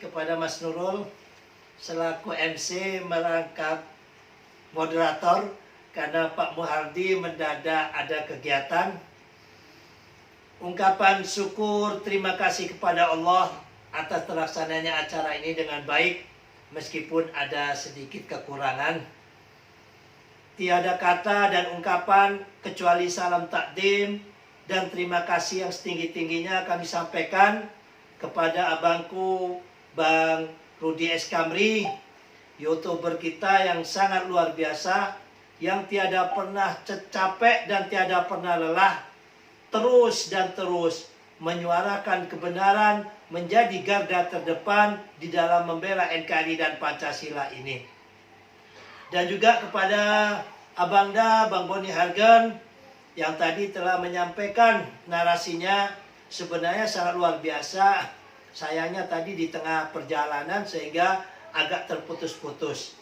kepada Mas Nurul selaku MC merangkap moderator karena Pak Muhardi mendadak ada kegiatan. Ungkapan syukur terima kasih kepada Allah atas terlaksananya acara ini dengan baik meskipun ada sedikit kekurangan. Tiada kata dan ungkapan kecuali salam takdim dan terima kasih yang setinggi-tingginya kami sampaikan kepada abangku Bang Rudi S. Kamri, YouTuber kita yang sangat luar biasa, yang tiada pernah capek dan tiada pernah lelah, terus dan terus menyuarakan kebenaran, menjadi garda terdepan di dalam membela NKRI dan Pancasila ini. Dan juga kepada Abangda, Bang Boni Hargen, yang tadi telah menyampaikan narasinya sebenarnya sangat luar biasa. Sayangnya tadi di tengah perjalanan sehingga agak terputus-putus.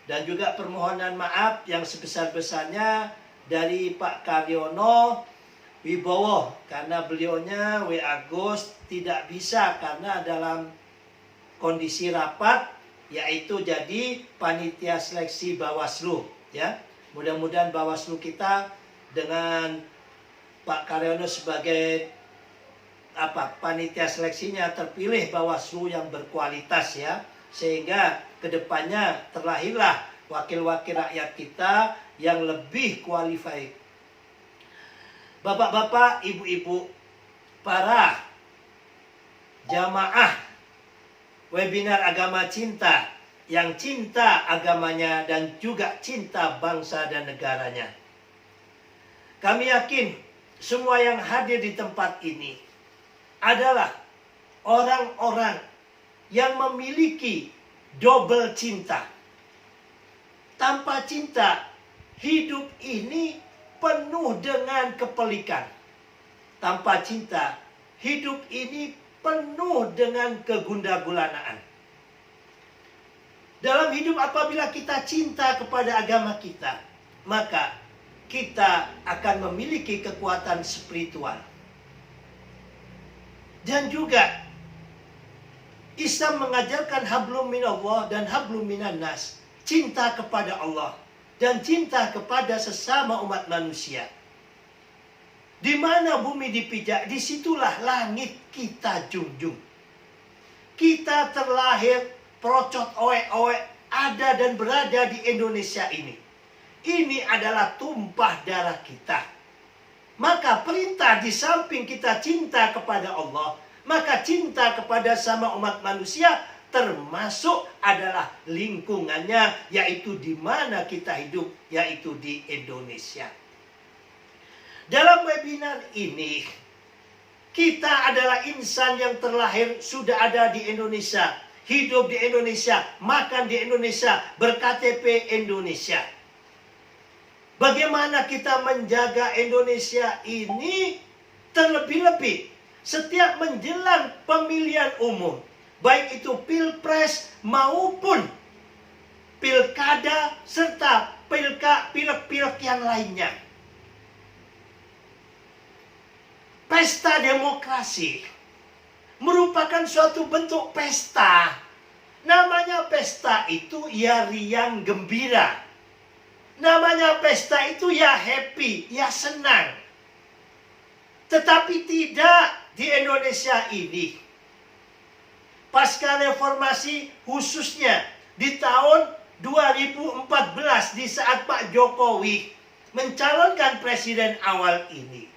Dan juga permohonan maaf yang sebesar-besarnya dari Pak Karyono Wibowo karena beliaunya W. Agus tidak bisa karena dalam kondisi rapat yaitu jadi panitia seleksi Bawaslu, ya. Mudah-mudahan Bawaslu kita dengan Pak Karyono sebagai panitia seleksinya terpilih Bawaslu yang berkualitas, ya, sehingga kedepannya terlahirlah wakil-wakil rakyat kita yang lebih qualified. Bapak-bapak, ibu-ibu, para jamaah webinar agama cinta yang cinta agamanya dan juga cinta bangsa dan negaranya. Kami yakin semua yang hadir di tempat ini adalah orang-orang yang memiliki double cinta. Tanpa cinta, hidup ini penuh dengan kepelikan. Tanpa cinta, hidup ini penuh dengan kegundagulanaan. Dalam hidup apabila kita cinta kepada agama kita, maka kita akan memiliki kekuatan spiritual. Dan juga Islam mengajarkan hablum minallah dan hablum minan nas, cinta kepada Allah dan cinta kepada sesama umat manusia. Di mana bumi dipijak, disitulah langit kita junjung. Kita terlahir procot oek-oek ada dan berada di Indonesia ini. Ini adalah tumpah darah kita. Maka perintah di samping kita cinta kepada Allah, maka cinta kepada sama umat manusia termasuk adalah lingkungannya, yaitu di mana kita hidup, yaitu di Indonesia. Dalam webinar ini, kita adalah insan yang terlahir sudah ada di Indonesia, hidup di Indonesia, makan di Indonesia, berKTP Indonesia. Bagaimana kita menjaga Indonesia ini terlebih-lebih setiap menjelang pemilihan umum, baik itu pilpres maupun pilkada serta pilek-pilek yang lainnya. Pesta demokrasi merupakan suatu bentuk pesta. Namanya pesta itu ya riang gembira. Namanya pesta itu ya happy, ya senang. Tetapi tidak di Indonesia ini. Pasca reformasi khususnya di tahun 2014 di saat Pak Jokowi mencalonkan presiden awal ini.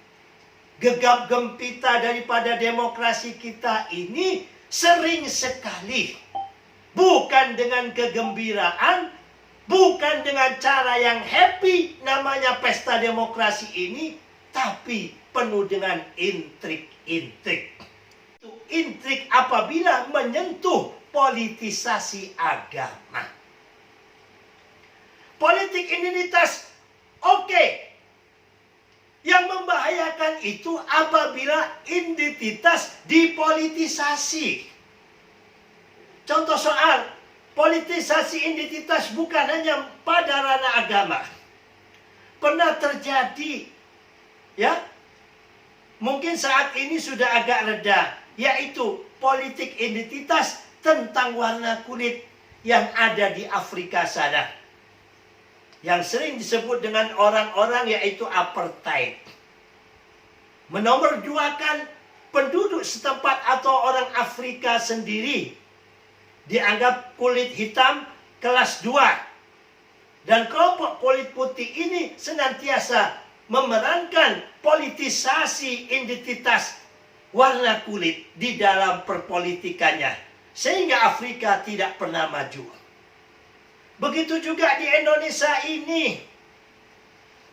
Gegap gempita daripada demokrasi kita ini sering sekali bukan dengan kegembiraan, bukan dengan cara yang happy namanya pesta demokrasi ini, tapi penuh dengan intrik-intrik. Intrik apabila menyentuh politisasi agama. Politik identitas oke. Yang membahayakan itu apabila identitas dipolitisasi. Contoh soal politisasi identitas bukan hanya pada ranah agama. Pernah terjadi, ya, mungkin saat ini sudah agak reda, yaitu politik identitas tentang warna kulit yang ada di Afrika sana, yang sering disebut dengan orang-orang yaitu apartheid. Menomorduakan penduduk setempat atau orang Afrika sendiri, dianggap kulit hitam kelas 2. Dan kelompok kulit putih ini senantiasa memerankan politisasi identitas warna kulit di dalam perpolitikannya, sehingga Afrika tidak pernah maju. Begitu juga di Indonesia ini,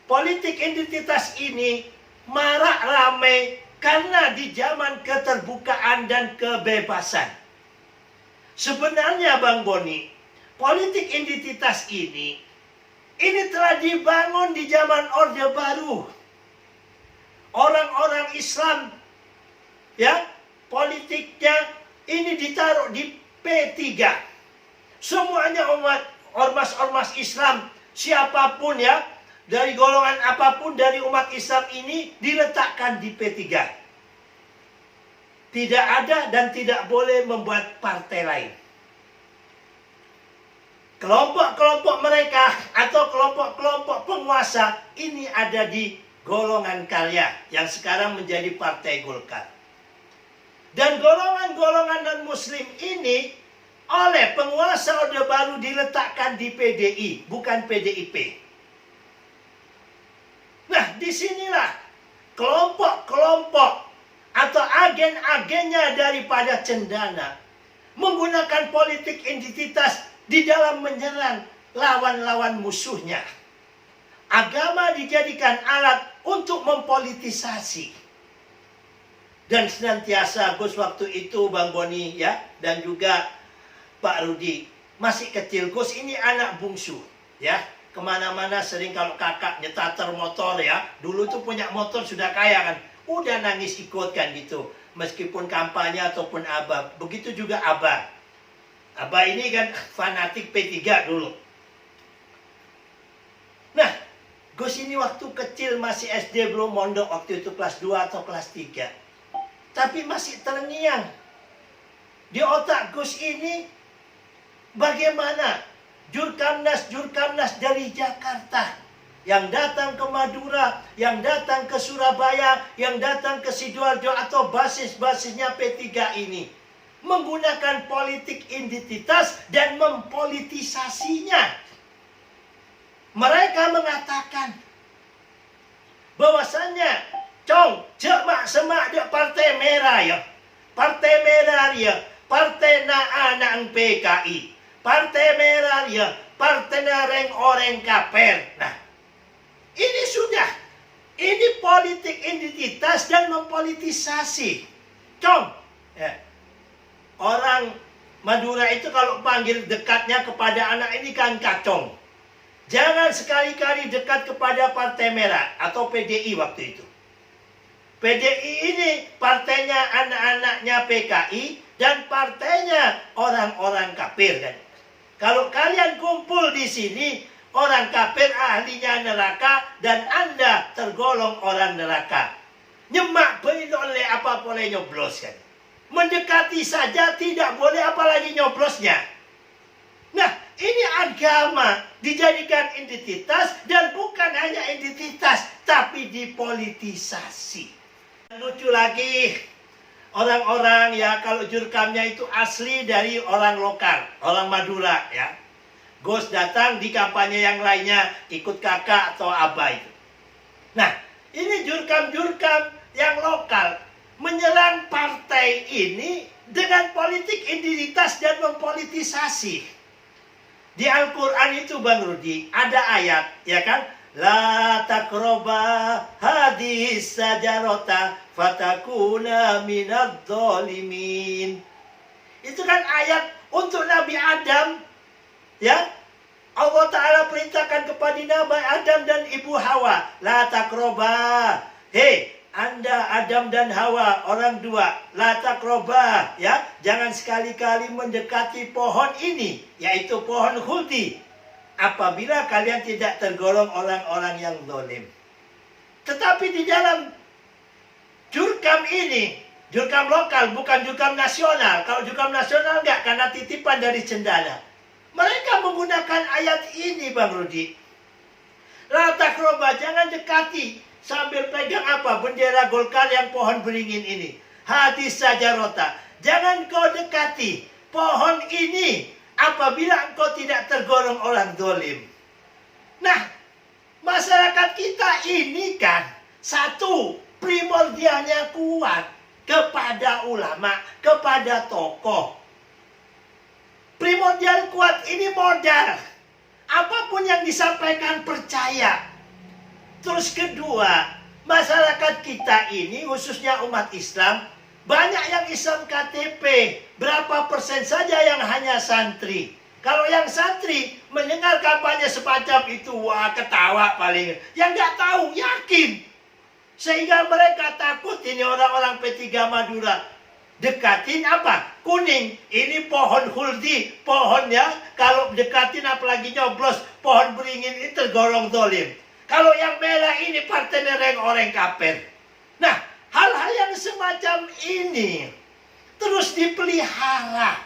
politik identitas ini marak ramai karena di zaman keterbukaan dan kebebasan. Sebenarnya Bang Boni, politik identitas ini telah dibangun di zaman Orde Baru. Orang-orang Islam, ya, politiknya ini ditaruh di P3. Semuanya ormas-ormas Islam, siapapun ya, dari golongan apapun dari umat Islam ini diletakkan di P3. Tidak ada dan tidak boleh membuat partai lain. Kelompok-kelompok mereka atau kelompok-kelompok penguasa ini ada di golongan karya yang sekarang menjadi Partai Golkar. Dan golongan-golongan non-muslim ini oleh penguasa Orde Baru diletakkan di PDI, bukan PDIP. Nah, disinilah kelompok-kelompok atau agen-agennya daripada cendana menggunakan politik identitas di dalam menyerang lawan-lawan musuhnya. Agama dijadikan alat untuk mempolitisasi. Dan senantiasa Gus waktu itu Bang Boni ya, dan juga Pak Rudi, masih kecil. Gus ini anak bungsu ya. Kemana-mana sering kalau kakak nyetater motor ya. Dulu tuh punya motor sudah kaya kan. Udah nangis ikut kan gitu. Meskipun kampanye ataupun abah. Begitu juga abah. Abah ini kan fanatik P3 dulu. Nah, Gus ini waktu kecil masih SD belum mondok, waktu itu kelas 2 atau kelas 3. Tapi masih terngiang. Di otak Gus ini bagaimana jurkamnas dari Jakarta yang datang ke Madura, yang datang ke Surabaya, yang datang ke Sidoarjo atau basis-basisnya P3 ini menggunakan politik identitas dan mempolitisasinya. Mereka mengatakan bahwasannya semak dia partai merah ya. Partai merah ya, partai na anak PKI. Partai merah ya, partai nareng orang kaper. Nah, ini politik identitas dan mempolitisasi. Ya. Orang Madura itu kalau panggil dekatnya kepada anak ini kan kacong. Jangan sekali-kali dekat kepada Partai Merah atau PDI waktu itu. PDI ini partainya anak-anaknya PKI dan partainya orang-orang kafir kan. Kalau kalian kumpul di sini, orang kafir ahlinya neraka dan Anda tergolong orang neraka. Nyemak boleh apa boleh nyoblos kan. Mendekati saja tidak boleh apalagi nyoblosnya. Nah, ini agama dijadikan identitas dan bukan hanya identitas tapi dipolitisasi. Lucu lagi, orang-orang ya kalau jurkamnya itu asli dari orang lokal, orang Madura ya. Gus datang di kampanye yang lainnya ikut kakak atau abah itu. Nah, ini jurkam-jurkam yang lokal menyerang partai ini dengan politik identitas dan mempolitisasi. Di Al-Quran itu Bang Rudi ada ayat ya kan, la taqroba hadis sajarota fatakuna minadh dhalimin. Itu kan ayat untuk Nabi Adam ya. Allah Ta'ala perintahkan kepada Nabi Adam dan Ibu Hawa, la taqroba. Hei, Anda Adam dan Hawa, orang dua, la taqroba ya, jangan sekali-kali mendekati pohon ini, yaitu pohon khuldi, apabila kalian tidak tergolong orang-orang yang zalim. Tetapi di dalam jurkam ini Jurkam lokal, bukan jurkam nasional. Kalau jurkam nasional enggak, karena titipan dari Cendana. Mereka menggunakan ayat ini, Bang Rudi. La takroba, jangan dekati sambil pegang apa? Bendera Golkar yang pohon beringin ini. Hadis saja rota. Jangan kau dekati pohon ini apabila engkau tidak tergolong orang dolim. Nah, masyarakat kita ini kan satu, primordialnya kuat kepada ulama, kepada tokoh. Primordial kuat ini modal. Apapun yang disampaikan percaya. Terus kedua, masyarakat kita ini khususnya umat Islam, banyak yang Islam KTP. Berapa persen saja yang hanya santri. Kalau yang santri mendengar kampanye semacam itu, wah ketawa paling. Yang nggak tahu, yakin. Sehingga mereka takut ini orang-orang P3 Madura. Dekatin apa? Kuning. Ini pohon huldi. Pohonnya kalau dekatin apalagi nyoblos pohon beringin ini tergolong dolim. Kalau yang merah ini partai orang kafir. Nah, hal-hal yang semacam ini terus dipelihara.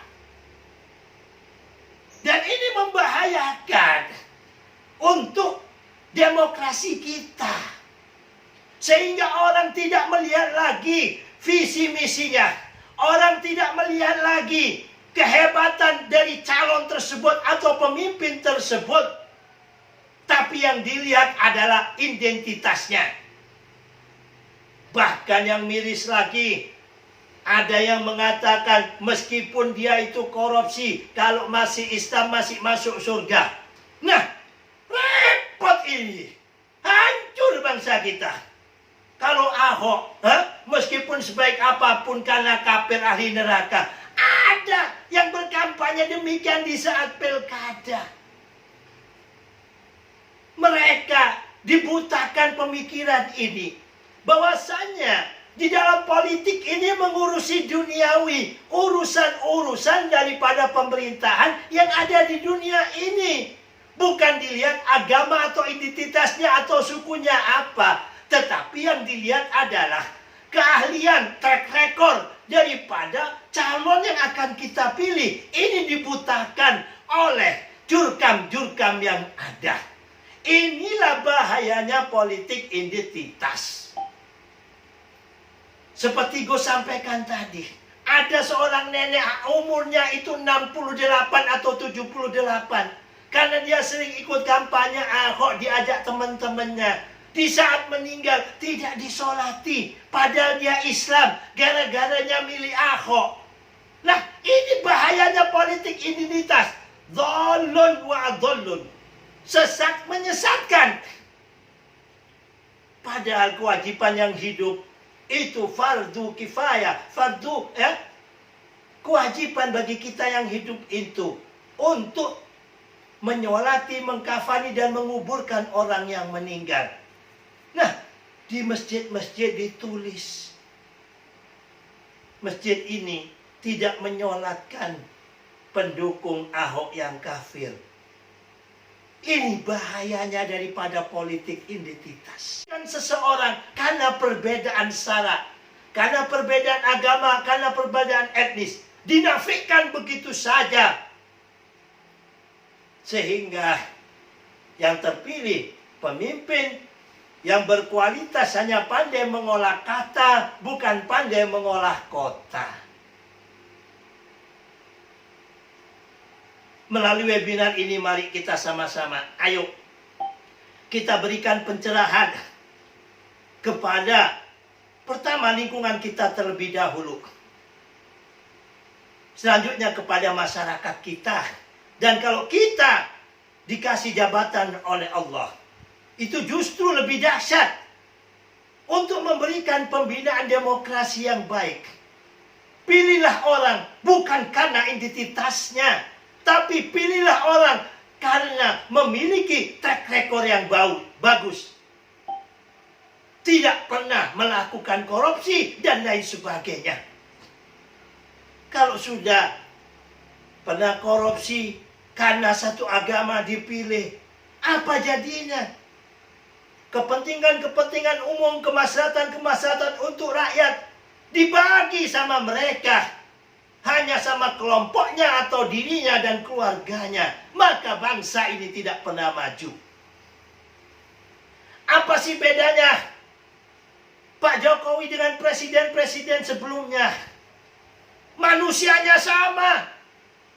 Dan ini membahayakan untuk demokrasi kita. Sehingga orang tidak melihat lagi visi misinya. Orang tidak melihat lagi kehebatan dari calon tersebut atau pemimpin tersebut. Tapi yang dilihat adalah identitasnya. Bahkan yang miris lagi, ada yang mengatakan meskipun dia itu korupsi, kalau masih Islam masih masuk surga. Nah, repot ini. Hancur bangsa kita. Kalau Ahok, meskipun sebaik apapun karena kafir ahli neraka, ada yang berkampanye demikian di saat pilkada. Mereka dibutakan pemikiran ini. Bahwasanya di dalam politik ini mengurusi duniawi, urusan-urusan daripada pemerintahan yang ada di dunia ini. Bukan dilihat agama atau identitasnya atau sukunya apa. Tetapi yang dilihat adalah keahlian, track record daripada calon yang akan kita pilih. Ini dibutakan oleh jurkam-jurkam yang ada. Inilah bahayanya politik identitas. Seperti gue sampaikan tadi, ada seorang nenek umurnya itu 68 atau 78. Karena dia sering ikut kampanye Ahok, diajak teman-temannya. Di saat meninggal tidak disolati. Padahal dia Islam. Gara-garanya milih Ahok. Nah, ini bahayanya politik identitas. Dhallun wa dhallun. Sesat menyesatkan. Padahal kewajiban yang hidup itu fardu kifayah. Kewajiban bagi kita yang hidup itu untuk menyolati, mengkafani dan menguburkan orang yang meninggal. Nah, di masjid-masjid ditulis, masjid ini tidak menyolatkan pendukung Ahok yang kafir. Ini bahayanya daripada politik identitas. Dan seseorang karena perbedaan sara, karena perbedaan agama, karena perbedaan etnis, dinafikan begitu saja. Sehingga yang terpilih pemimpin yang berkualitas hanya pandai mengolah kata, bukan pandai mengolah kota. Melalui webinar ini mari kita sama-sama, ayo kita berikan pencerahan kepada pertama lingkungan kita terlebih dahulu. Selanjutnya kepada masyarakat kita. Dan kalau kita dikasih jabatan oleh Allah, itu justru lebih dahsyat untuk memberikan pembinaan demokrasi yang baik. Pilihlah orang bukan karena identitasnya, tapi pilihlah orang karena memiliki track record yang bagus. Tidak pernah melakukan korupsi dan lain sebagainya. Kalau sudah pernah korupsi karena satu agama dipilih, apa jadinya? Kepentingan-kepentingan umum, kemaslahatan untuk rakyat dibagi sama mereka, hanya sama kelompoknya atau dirinya dan keluarganya, maka bangsa ini tidak pernah maju. Apa sih bedanya Pak Jokowi dengan presiden-presiden sebelumnya? Manusianya sama.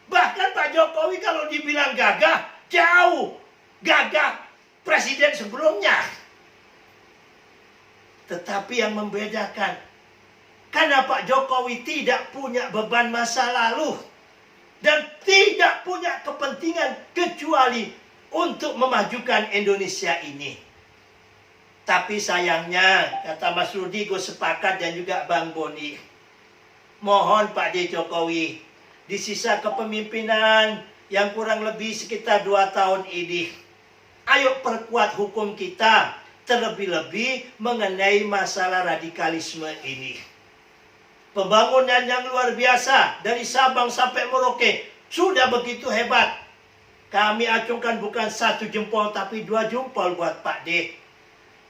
Bahkan Pak Jokowi kalau dibilang gagah, jauh gagah presiden sebelumnya. Tetapi yang membedakan, karena Pak Jokowi tidak punya beban masa lalu dan tidak punya kepentingan kecuali untuk memajukan Indonesia ini. Tapi sayangnya, kata Mas Rudi, gue sepakat dan juga Bang Boni, mohon Pak Jokowi, di sisa kepemimpinan yang kurang lebih sekitar 2 tahun ini, ayo perkuat hukum kita, terlebih-lebih mengenai masalah radikalisme ini. Pembangunan yang luar biasa dari Sabang sampai Merauke sudah begitu hebat. Kami acungkan bukan 1 jempol tapi 2 jempol buat Pak D.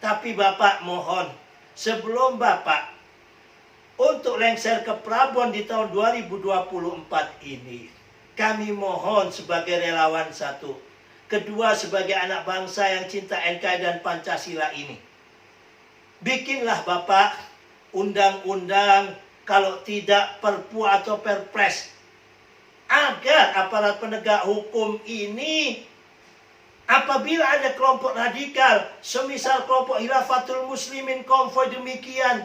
Tapi Bapak mohon, sebelum Bapak untuk lengser ke Prabon di tahun 2024 ini, kami mohon sebagai relawan satu, kedua sebagai anak bangsa yang cinta NKRI dan Pancasila ini, bikinlah Bapak undang-undang, kalau tidak perpu atau perpres, agar aparat penegak hukum ini, apabila ada kelompok radikal, semisal kelompok Khilafatul Muslimin konvoi demikian,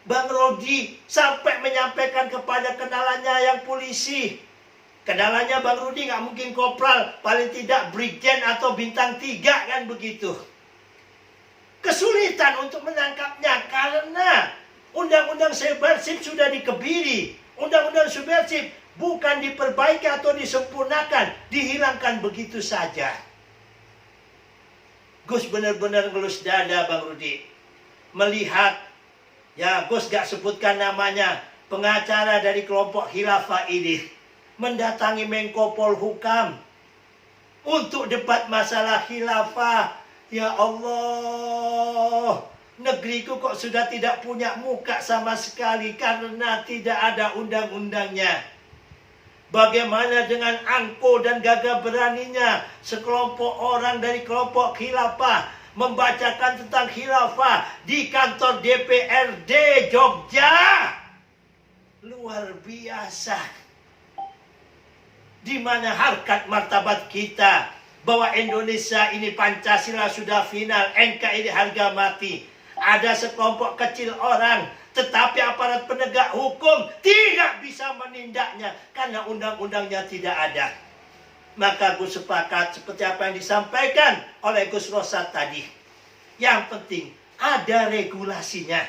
Bang Rudi sampai menyampaikan kepada kenalannya yang polisi. Kenalannya Bang Rudi nggak mungkin kopral, paling tidak brigjen atau bintang 3 kan begitu. Kesulitan untuk menangkapnya karena Undang-Undang Cybership sudah dikebiri. Undang-Undang Cybership bukan diperbaiki atau disempurnakan, dihilangkan begitu saja. Gus benar-benar ngelus dada Bang Rudi melihat, ya Gus gak sebutkan namanya, pengacara dari kelompok khilafah ini mendatangi Menko Polhukam untuk debat masalah khilafah. Ya Allah, negeriku kok sudah tidak punya muka sama sekali karena tidak ada undang-undangnya. Bagaimana dengan angko dan gagah beraninya sekelompok orang dari kelompok khilafah membacakan tentang khilafah di kantor DPRD Jogja? Luar biasa. Di mana harkat martabat kita bahwa Indonesia ini Pancasila sudah final, NKRI harga mati. Ada sekelompok kecil orang, tetapi aparat penegak hukum tidak bisa menindaknya karena undang-undangnya tidak ada. Maka Gus sepakat seperti apa yang disampaikan oleh Gus Rosad tadi. Yang penting ada regulasinya.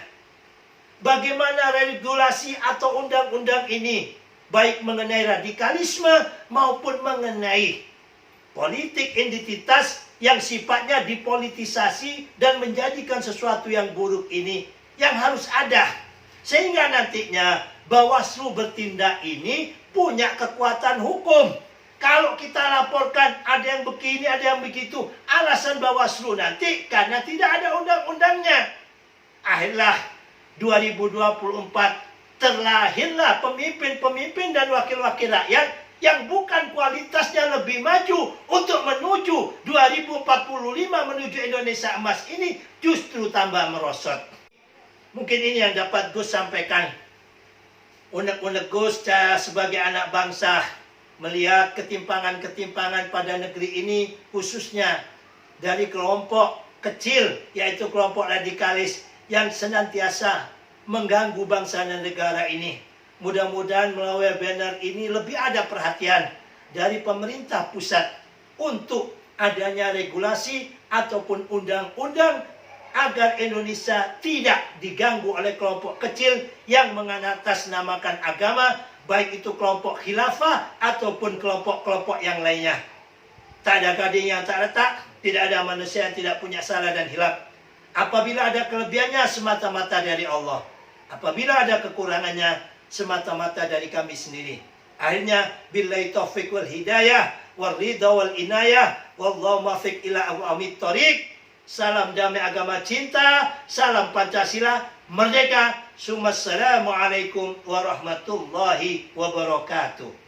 Bagaimana regulasi atau undang-undang ini, baik mengenai radikalisme maupun mengenai politik identitas yang sifatnya dipolitisasi dan menjadikan sesuatu yang buruk ini yang harus ada. Sehingga nantinya Bawaslu bertindak ini punya kekuatan hukum. Kalau kita laporkan ada yang begini, ada yang begitu, alasan Bawaslu nanti karena tidak ada undang-undangnya. Akhirlah 2024 terlahirlah pemimpin-pemimpin dan wakil-wakil rakyat yang bukan kualitasnya lebih maju untuk menuju 2045 menuju Indonesia emas ini justru tambah merosot. Mungkin ini yang dapat Gus sampaikan. Unek-unek Gus sebagai anak bangsa melihat ketimpangan-ketimpangan pada negeri ini khususnya dari kelompok kecil yaitu kelompok radikalis yang senantiasa mengganggu bangsa dan negara ini. Mudah-mudahan melalui banner ini lebih ada perhatian dari pemerintah pusat untuk adanya regulasi ataupun undang-undang agar Indonesia tidak diganggu oleh kelompok kecil yang mengatasnamakan agama, baik itu kelompok khilafah ataupun kelompok-kelompok yang lainnya. Tak ada gading yang tak retak, tidak ada manusia yang tidak punya salah dan hilaf. Apabila ada kelebihannya semata-mata dari Allah. Apabila ada kekurangannya semata-mata dari kami sendiri. Akhirnya billahi taufiq wal hidayah wal ridha wal inayah wallahu muwaffiq ila aqwamit thoriq. Salam damai agama cinta, salam Pancasila, merdeka. Assalamualaikum warahmatullahi wabarakatuh.